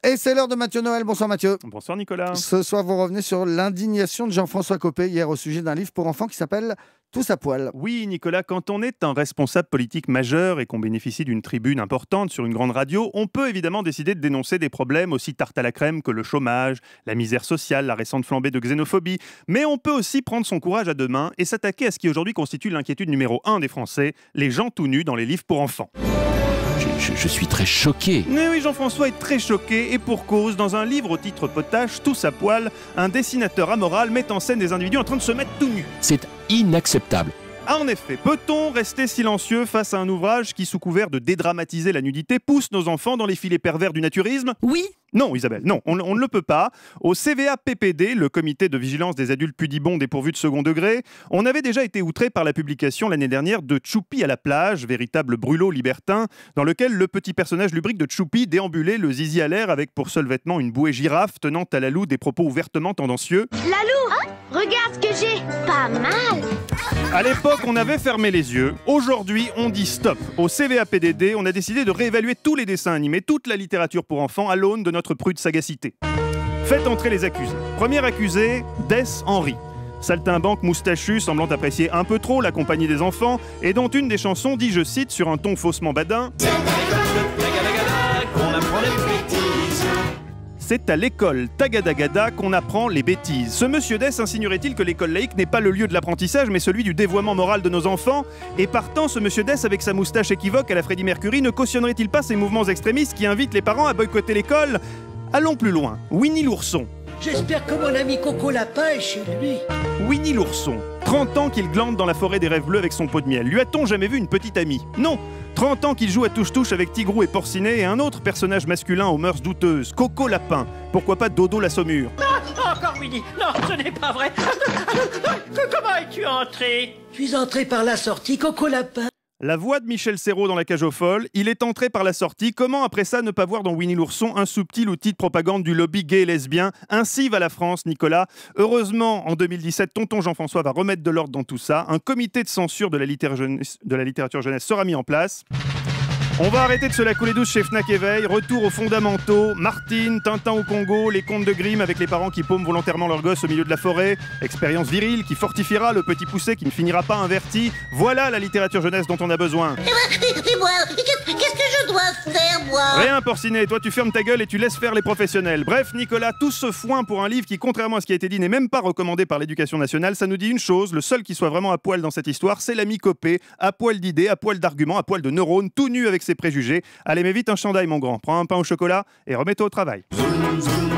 Et c'est l'heure de Mathieu Noël. Bonsoir Mathieu. Bonsoir Nicolas. Ce soir, vous revenez sur l'indignation de Jean-François Copé hier au sujet d'un livre pour enfants qui s'appelle Tous à poil. Oui Nicolas, quand on est un responsable politique majeur et qu'on bénéficie d'une tribune importante sur une grande radio, on peut évidemment décider de dénoncer des problèmes aussi tarte à la crème que le chômage, la misère sociale, la récente flambée de xénophobie. Mais on peut aussi prendre son courage à deux mains et s'attaquer à ce qui aujourd'hui constitue l'inquiétude numéro 1 des Français, les gens tout nus dans les livres pour enfants. Je suis très choqué. Mais oui, Jean-François est très choqué, et pour cause. Dans un livre au titre potache, Tous à poil, un dessinateur amoral met en scène des individus en train de se mettre tout nus. C'est inacceptable. Ah, en effet, peut-on rester silencieux face à un ouvrage qui, sous couvert de dédramatiser la nudité, pousse nos enfants dans les filets pervers du naturisme ? Oui. Non, Isabelle, non, on ne le peut pas. Au CVA-PPD, le comité de vigilance des adultes pudibonds dépourvus de second degré, on avait déjà été outré par la publication l'année dernière de Tchoupi à la plage, véritable brûlot libertin, dans lequel le petit personnage lubrique de Tchoupi déambulait le zizi à l'air avec pour seul vêtement une bouée girafe tenant à Lalou des propos ouvertement tendancieux. Lalou, regarde ce que j'ai. Pas mal. À l'époque, on avait fermé les yeux. Aujourd'hui, on dit stop. Au CVA-PDD, on a décidé de réévaluer tous les dessins animés, toute la littérature pour enfants à l'aune de notre prude sagacité. Faites entrer les accusés. Premier accusé, Dess Henry. Saltimbanque moustachu, semblant apprécier un peu trop la compagnie des enfants, et dont une des chansons dit, je cite, sur un ton faussement badin, c'est à l'école Tagadagada qu'on apprend les bêtises. Ce monsieur Dess insinuerait-il que l'école laïque n'est pas le lieu de l'apprentissage, mais celui du dévoiement moral de nos enfants ? Et partant, ce monsieur Dess, avec sa moustache équivoque à la Freddie Mercury, ne cautionnerait-il pas ces mouvements extrémistes qui invitent les parents à boycotter l'école ? Allons plus loin. Winnie l'ourson. J'espère que mon ami Coco Lapin est chez lui. Winnie l'ourson. 30 ans qu'il glande dans la forêt des rêves bleus avec son pot de miel. Lui a-t-on jamais vu une petite amie ? Non. 30 ans qu'il joue à touche-touche avec Tigrou et Porcinet et un autre personnage masculin aux mœurs douteuses, Coco Lapin. Pourquoi pas Dodo la Saumure ? Encore Winnie. Non, ce n'est pas vrai. Comment es-tu entré ? Je suis entré par la sortie, Coco Lapin. La voix de Michel Serrault dans La Cage aux Folles, il est entré par la sortie. Comment après ça ne pas voir dans Winnie l'ourson un subtil outil de propagande du lobby gay et lesbien ? Ainsi va la France, Nicolas. Heureusement, en 2017, tonton Jean-François va remettre de l'ordre dans tout ça. Un comité de censure de la littérature jeunesse sera mis en place. On va arrêter de se la couler douce chez Fnac Éveil. Retour aux fondamentaux. Martine, Tintin au Congo, les contes de Grimm avec les parents qui paument volontairement leur gosse au milieu de la forêt. Expérience virile qui fortifiera le petit poussé qui ne finira pas inverti. Voilà la littérature jeunesse dont on a besoin. Et moi, qu'est-ce que je dois faire, moi ? Rien, Porcinet. Toi, tu fermes ta gueule et tu laisses faire les professionnels. Bref, Nicolas, tout ce foin pour un livre qui, contrairement à ce qui a été dit, n'est même pas recommandé par l'éducation nationale, ça nous dit une chose. Le seul qui soit vraiment à poil dans cette histoire, c'est l'ami Copé. À poil d'idées, à poil d'arguments, à poil de neurones, tout nu avec ses préjugés. Allez, mais vite un chandail, mon grand. Prends un pain au chocolat et remets-toi au travail. Zoom, zoom.